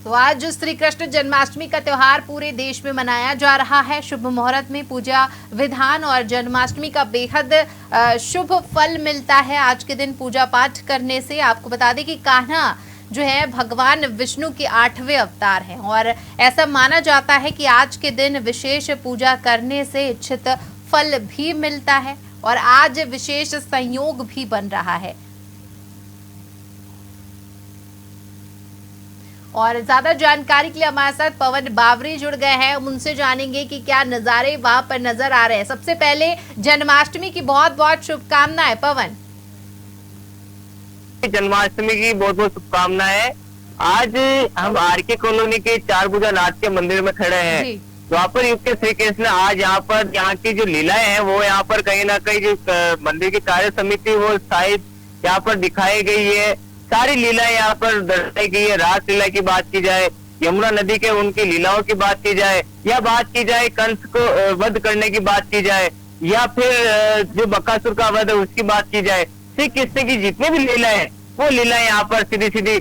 तो आज श्री कृष्ण जन्माष्टमी का त्योहार पूरे देश में मनाया जा रहा है। शुभ मुहूर्त में पूजा विधान और जन्माष्टमी का बेहद शुभ फल मिलता है। आज के दिन पूजा पाठ करने से आपको बता दें कि कान्हा जो है भगवान विष्णु के 8वें अवतार हैं और ऐसा माना जाता है कि आज के दिन विशेष पूजा करने से इच्छित फल भी मिलता है और आज विशेष संयोग भी बन रहा है। और ज्यादा जानकारी के लिए हमारे साथ पवन बावरी जुड़ गए हैं। हम उनसे जानेंगे कि क्या नजारे वहां पर नजर आ रहे हैं। सबसे पहले जन्माष्टमी की बहुत बहुत शुभकामनाएं पवन। जन्माष्टमी की बहुत बहुत शुभकामनाएं। आज हम आरके कॉलोनी के चारभुजा नाथ के मंदिर में खड़े हैं। द्वापर युग के श्री कृष्ण आज यहाँ की जो लीलाएं हैं वो यहाँ पर कहीं ना कहीं जो मंदिर की कार्य समिति वो शायद यहाँ पर दिखाई गई है। सारी लीलाएं यहाँ पर दर्शाई गई है। रास लीला की बात की जाए, यमुना नदी के उनकी लीलाओं की बात की जाए, या बात की जाए कंस को वध करने की बात की जाए, या फिर जो बकासुर का वध है उसकी बात की जाए, श्री कृष्ण की जितनी भी लीलाएं हैं वो लीलाएं यहाँ पर सीधी सीधी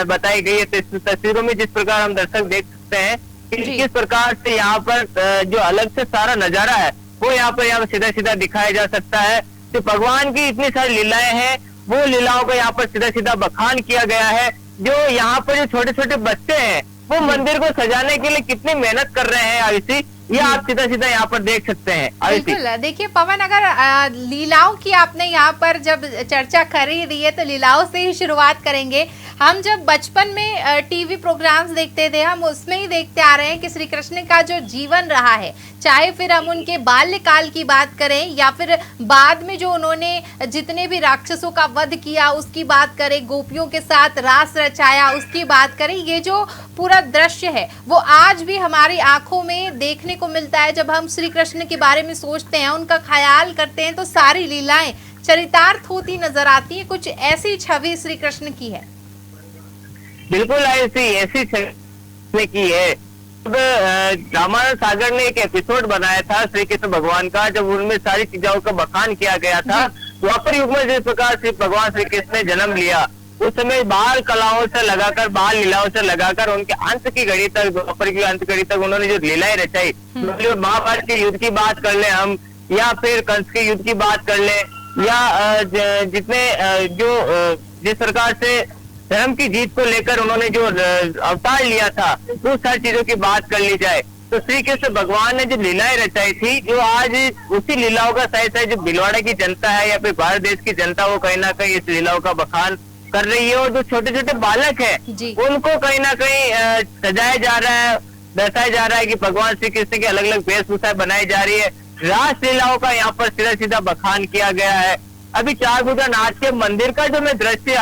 बताई गई है। तस्वीरों में जिस प्रकार हम दर्शक देख सकते हैं कि किस प्रकार से यहाँ पर जो अलग से सारा नजारा है वो यहाँ पर सीधा सीधा दिखाया जा सकता है। तो भगवान की इतनी सारी लीलाएं हैं, वो लीलाओं का यहाँ पर सीधा सीधा बखान किया गया है। जो यहाँ पर जो छोटे छोटे बच्चे हैं वो मंदिर को सजाने के लिए कितनी मेहनत कर रहे हैं आयुषी, ये आप सीधा सीधा यहाँ पर देख सकते हैं। बिल्कुल देखिए पवन, अगर लीलाओं की आपने यहाँ पर जब चर्चा कर ही दी है तो लीलाओं से ही शुरुआत करेंगे। हम जब बचपन में टीवी प्रोग्राम्स देखते थे हम उसमें ही देखते आ रहे हैं कि श्री कृष्ण का जो जीवन रहा है, चाहे फिर हम उनके बाल्यकाल की बात करें या फिर बाद में जो उन्होंने जितने भी राक्षसों का वध किया उसकी बात करें, गोपियों के साथ रास रचाया उसकी बात करें, ये जो पूरा दृश्य है वो आज भी हमारी आंखों में देखने को मिलता है। जब हम श्री कृष्ण के बारे में सोचते हैं, उनका ख्याल करते हैं तो सारी लीलाएं चरितार्थ होती नजर आती है। कुछ ऐसी छवि श्री कृष्ण की है। बिल्कुल ऐसी छवि की है। रामानंद सागर ने एक एपिसोड बनाया था श्री कृष्ण भगवान का, जब उनमें सारी चीजों का बखान किया गया था। द्वापर युग में जिस प्रकार से भगवान श्री कृष्ण ने जन्म लिया उस समय बाल कलाओं से लगाकर, बाल लीलाओं से लगाकर उनके अंत की घड़ी तक, द्वापर की अंत घड़ी तक उन्होंने जो लीलाएं रचाई, महाभारत के युद्ध की बात कर ले हम, या फिर कंस के युद्ध की बात कर ले, या जितने जो जिस प्रकार से धर्म की जीत को लेकर उन्होंने जो अवतार लिया था तो सारी चीजों की बात कर ली जाए तो श्री कृष्ण भगवान ने जो लीलाएं रचाई थी, जो आज उसी लीलाओं का शायद जो भीलवाड़ा की जनता है या फिर भारत देश की जनता वो कहीं ना कहीं इस लीलाओं का बखान कर रही है। और जो छोटे छोटे बालक है उनको कहीं ना कहीं सजाया जा रहा है, दर्शाया जा रहा है कि भगवान श्री कृष्ण की अलग अलग वेशभूषाएं बनाई जा रही है। रास लीलाओं का यहाँ पर सीधा सीधा बखान किया गया है। अभी चारभुजा नाथ के मंदिर का जो मैं दृश्य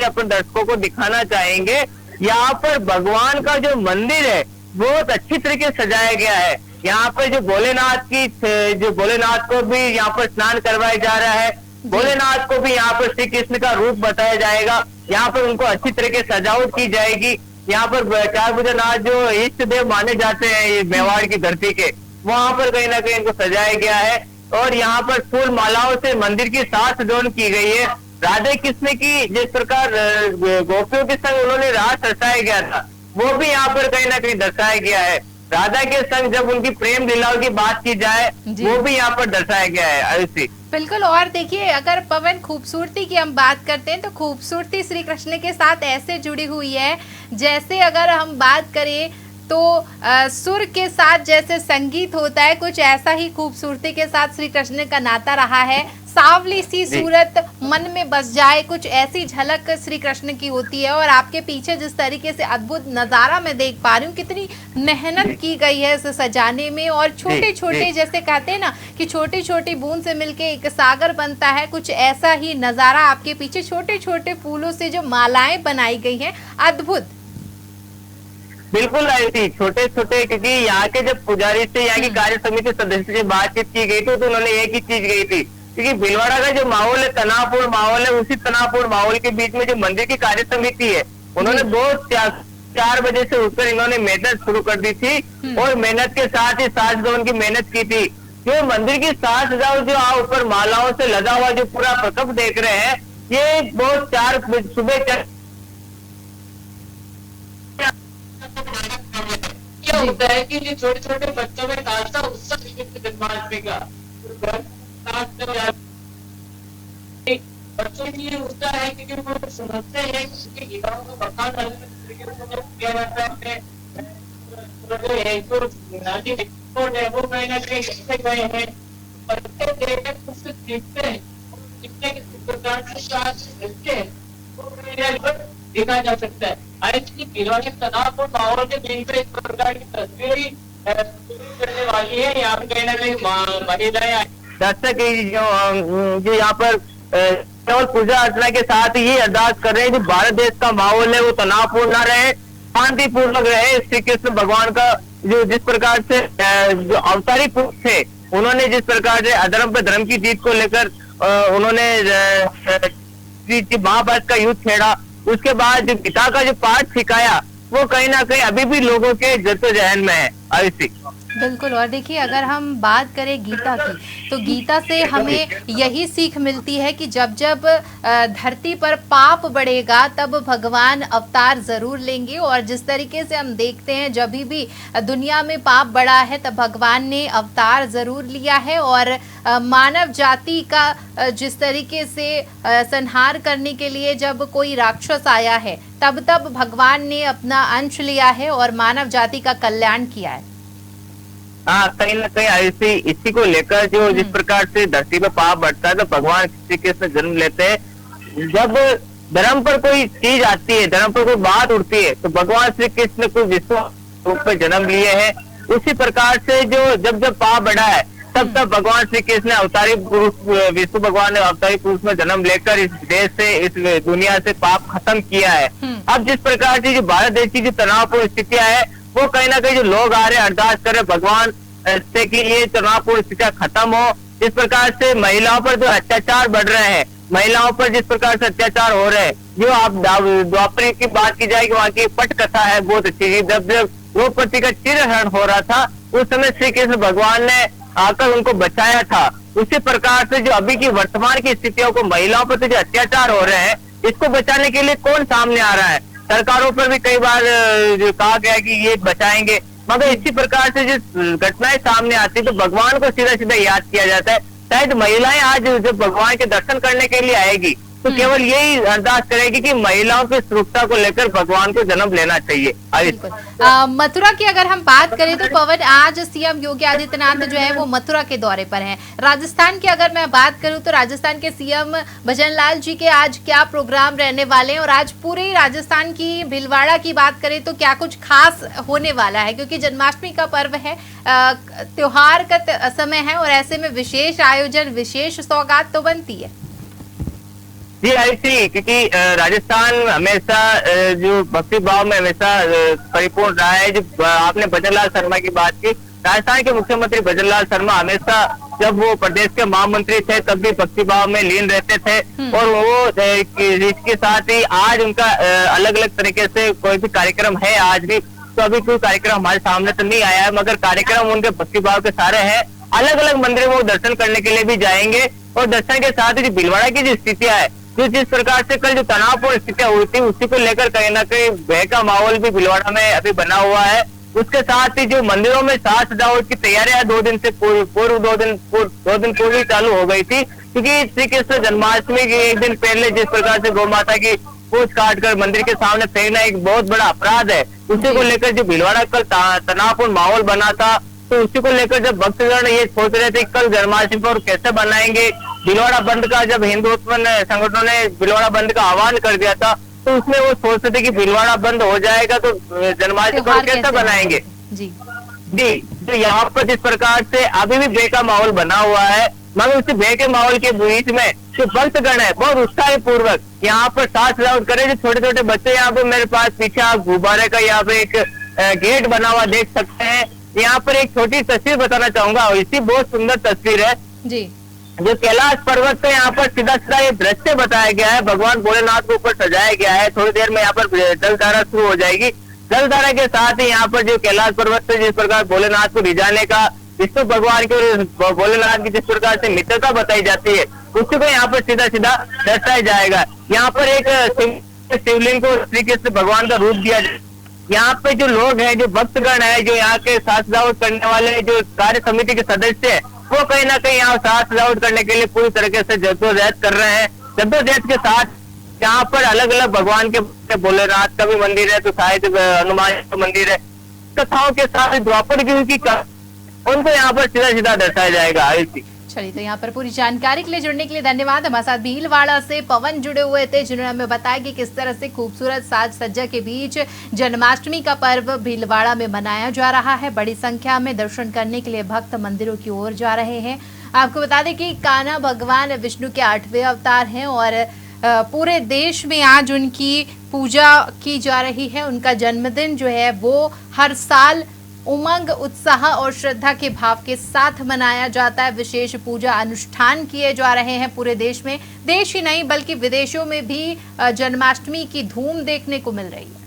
अपने दर्शकों को दिखाना चाहेंगे। यहाँ पर भगवान का जो मंदिर है बहुत अच्छी तरीके से सजाया गया है। यहाँ पर जो भोलेनाथ को भी यहाँ पर स्नान करवाया जा रहा है। भोलेनाथ को भी यहाँ पर श्री कृष्ण का रूप बताया जाएगा। यहाँ पर उनको अच्छी तरीके से सजावट की जाएगी। यहाँ पर चारभुजा नाथ जो इष्ट देव माने जाते हैं ये मेवाड़ की धरती के, वहां पर कहीं ना कहीं इनको सजाया गया है। और यहाँ पर फूल मालाओं से मंदिर की साथ सजावट की गई है। राधे कृष्ण की जिस प्रकार गोपियों के संग उन्होंने रास रचाया गया था वो भी यहाँ पर कहीं ना कहीं दर्शाया गया है। राधा के संग जब उनकी प्रेम लीलाओं की बात की जाए वो भी यहाँ पर दर्शाया गया है आयुषी। बिल्कुल। और देखिए अगर पवन खूबसूरती की हम बात करते हैं तो खूबसूरती श्री कृष्ण के साथ ऐसे जुड़ी हुई है जैसे अगर हम बात करें तो सुर के साथ जैसे संगीत होता है, कुछ ऐसा ही खूबसूरती के साथ श्री कृष्ण का नाता रहा है। सावली सी सूरत मन में बस जाए, कुछ ऐसी झलक श्री कृष्ण की होती है। और आपके पीछे जिस तरीके से अद्भुत नजारा मैं देख पा रही हूँ, कितनी मेहनत की गई है इसे सजाने में। और छोटे छोटे जैसे कहते हैं ना कि छोटी छोटी बूंद से मिलके एक सागर बनता है, कुछ ऐसा ही नजारा आपके पीछे छोटे छोटे फूलों से जो मालाएं बनाई गई हैं, अद्भुत। बिल्कुल ऐसी छोटे छोटे, क्योंकि यहाँ के जब पुजारी से यहाँ की कार्य समिति सदस्य से बातचीत की गई थी तो उन्होंने एक ही चीज गई थी, क्योंकि भीलवाड़ा का जो माहौल है तनावपूर्ण माहौल है, उसी तनावपूर्ण माहौल के बीच में जो मंदिर की कार्य समिति है उन्होंने बहुत 4 बजे से उठकर इन्होंने मेहनत शुरू कर दी थी। और मेहनत के साथ ही साथ जो उनकी मेहनत की थी, जो मंदिर की साज सजावट जो ऊपर मालाओं से लदा हुआ जो पूरा प्रकल्प देख रहे हैं, ये बहुत सुबह होता है कि जो छोटे छोटे बच्चों में खासा उत्साह जन्माष्टमी का बच्चों के लिए उत्साह है क्योंकि वो समझते हैं कि उसके गीताओं को बखान अलग तरीके से किया जाता है। वो कहीं ना कहीं सीखते गए हैं, बच्चे देखकर कुछ सीखते हैं, सीखने के प्रकार से देखा जा सकता है। आज की खिलौने तनाव और माहौल के बीच में इस प्रकार की तस्वीरें करने वाली है। यहाँ पे कहीं ना कहीं महिलाएं दर्शक जो यहाँ पर केवल पूजा अर्चना के साथ ये अरदास कर रहे हैं जो भारत देश का माहौल है वो तनावपूर्ण न रहे, शांतिपूर्वक रहे। श्री कृष्ण भगवान का जो जिस प्रकार से जो अवतारी पुरुष थे उन्होंने जिस प्रकार से अधर्म पर धर्म की जीत को लेकर उन्होंने महाभारत का युद्ध छेड़ा, उसके बाद जो गीता का जो पाठ सिखाया वो कहीं ना कहीं अभी भी लोगों के जद्दोजहद में है। अवश्य बिल्कुल। और देखिए अगर हम बात करें गीता की तो गीता से हमें यही सीख मिलती है कि जब जब धरती पर पाप बढ़ेगा तब भगवान अवतार जरूर लेंगे। और जिस तरीके से हम देखते हैं जब भी दुनिया में पाप बढ़ा है तब भगवान ने अवतार जरूर लिया है। और मानव जाति का जिस तरीके से संहार करने के लिए जब कोई राक्षस आया है तब भगवान ने अपना अंश लिया है और मानव जाति का कल्याण किया है। हाँ, कहीं ना कहीं ऐसी इसी को लेकर जो जिस प्रकार से धरती पे पाप बढ़ता है तो भगवान श्री कृष्ण जन्म लेते हैं। जब धर्म पर कोई चीज आती है, धर्म पर कोई बात उठती है तो भगवान श्री कृष्ण को विश्व रूप में जन्म लिए हैं। उसी प्रकार से जो जब पाप बढ़ा है तब भगवान श्री कृष्ण ने अवतारी पुरुष विष्णु भगवान ने अवतारी पुरुष में जन्म लेकर इस देश से इस दुनिया से पाप खत्म किया है। अब जिस प्रकार से जो भारत देश की जो तनावपूर्ण स्थितियां है वो कहीं ना कहीं जो लोग आ रहे हैं अरदास कर रहे भगवान से कि ये तनावपूर्ण स्थितियां खत्म हो। इस प्रकार से महिलाओं पर जो अत्याचार बढ़ रहे हैं, महिलाओं पर जिस प्रकार से अत्याचार हो रहे हैं, जो आप द्वापर की बात की जाए कि वहाँ की पट कथा है बहुत अच्छी। जब द्रौपदी का चिरहरण हो रहा था उस समय श्री कृष्ण भगवान ने आकर उनको बचाया था। उसी प्रकार से जो अभी की वर्तमान की स्थितियों को महिलाओं पर जो अत्याचार हो रहे हैं इसको बचाने के लिए कौन सामने आ रहा है? सरकारों पर भी कई बार जो कहा गया कि ये बचाएंगे, मगर इसी प्रकार से जो घटनाएं सामने आती है तो भगवान को सीधा सीधा याद किया जाता है। शायद महिलाएं आज जब भगवान के दर्शन करने के लिए आएगी तो केवल यही अरदास करेगी कि महिलाओं की सुरक्षा को लेकर भगवान को जन्म लेना चाहिए। मथुरा की अगर हम बात करें तो पवन आज सीएम योगी आदित्यनाथ जो है वो मथुरा के दौरे पर हैं। राजस्थान की अगर मैं बात करूं तो राजस्थान के सीएम भजनलाल जी के आज क्या प्रोग्राम रहने वाले हैं और आज पूरे राजस्थान की भीलवाड़ा की बात करें तो क्या कुछ खास होने वाला है? क्योंकि जन्माष्टमी का पर्व है, त्योहार का समय है और ऐसे में विशेष आयोजन विशेष सौगात तो बनती है। जी ऐसी क्योंकि राजस्थान हमेशा जो भक्ति भाव में हमेशा परिपूर्ण रहा है। जो आपने भजनलाल शर्मा की बात की, राजस्थान के मुख्यमंत्री भजनलाल शर्मा हमेशा जब वो प्रदेश के महामंत्री थे तब भी भक्ति भाव में लीन रहते थे और वो इसके साथ ही आज उनका अलग अलग तरीके से कोई भी कार्यक्रम है आज भी, तो अभी कोई कार्यक्रम हमारे सामने तो नहीं आया है मगर कार्यक्रम उनके भक्ति भाव के सारे हैं। अलग अलग मंदिरों में वो दर्शन करने के लिए भी जाएंगे और दर्शन के साथ ही भीलवाड़ा की जो स्थितियां है, जो जिस प्रकार से कल जो तनावपूर्ण स्थितियां हुई थी उसी को लेकर कहीं ना कहीं भय का माहौल भी भीलवाड़ा में अभी बना हुआ है। उसके साथ ही जो मंदिरों में साज सजावट की तैयारियां 2 दिन से पूर्व 2 दिन पूर्व ही चालू हो गई थी, क्योंकि श्री कृष्ण जन्माष्टमी के एक दिन पहले जिस प्रकार से गौ माता की पूछ काट कर मंदिर के सामने फेंकना एक बहुत बड़ा अपराध है, उसी को लेकर जो भीलवाड़ा कल तनावपूर्ण माहौल बना था तो उसी को लेकर जब भक्तजन ये सोच रहे थे कल जन्माष्टमी पर कैसे बनाएंगे, भीलवाड़ा बंद का जब हिंदुत्व संगठनों ने भीलवाड़ा बंद का आह्वान कर दिया था तो उसमें वो सोचते थे कि भीलवाड़ा बंद हो जाएगा तो जन्माष्टमी पर कैसे बनाएंगे। जी तो यहाँ पर जिस प्रकार से अभी भी भय का माहौल बना हुआ है, मगर उस भय के माहौल के बीच में जो भक्तगण है बहुत उत्साह पूर्वक यहाँ पर साज सजावट करे। जो छोटे छोटे बच्चे यहाँ पे मेरे पास पीछे आप गुब्बारे का यहाँ पे एक गेट बना हुआ देख सकते हैं। यहाँ पर एक छोटी तस्वीर बताना चाहूंगा, इसी बहुत सुंदर तस्वीर है जी, जो कैलाश पर्वत पे यहाँ पर सीधा सीधा ये दृश्य बताया गया है, भगवान भोलेनाथ के ऊपर सजाया गया है। थोड़ी देर में यहाँ पर जलधारा शुरू हो जाएगी। जलधारा के साथ ही यहाँ पर जो कैलाश पर्वत से जिस प्रकार भोलेनाथ को रिझाने का विष्णु भगवान की और भोलेनाथ की जिस प्रकार से मित्रता बताई जाती है उसी को यहाँ पर सीधा सीधा दर्शाया जाएगा। यहाँ पर एक शिवलिंग को श्री कृष्ण भगवान का रूप दिया यहाँ पे जो लोग हैं, जो भक्तगण है, जो यहाँ के साज सजावट करने वाले जो कार्य समिति के सदस्य है, वो कहीं ना कहीं यहाँ साज सजावट करने के लिए पूरी तरीके से जद्दोजहद कर रहे हैं। जद्दोजहद के साथ यहाँ पर अलग अलग भगवान के भोलेनाथ का भी मंदिर है, तो शायद हनुमान का मंदिर है, कथाओं के साथ द्वापर युग की उनको यहाँ पर सीधा सीधा दर्शाया जाएगा। चलिए, तो यहाँ पर पूरी जानकारी के लिए जुड़ने के लिए धन्यवाद। हमारे साथ भीलवाड़ा से पवन जुड़े हुए थे, जिन्होंने हमें बताया कि किस तरह से खूबसूरत साज सज्जा के बीच जन्माष्टमी का पर्व भीलवाड़ा में मनाया जा रहा है। बड़ी संख्या में दर्शन करने के लिए भक्त मंदिरों की ओर जा रहे हैं। आपको बता दें कि कान्हा भगवान विष्णु के 8वें अवतार हैं और पूरे देश में आज उनकी पूजा की जा रही है। उनका जन्मदिन जो है वो हर साल उमंग, उत्साह और श्रद्धा के भाव के साथ मनाया जाता है। विशेष पूजा अनुष्ठान किए जा रहे हैं पूरे देश में। देश ही नहीं बल्कि विदेशों में भी जन्माष्टमी की धूम देखने को मिल रही है।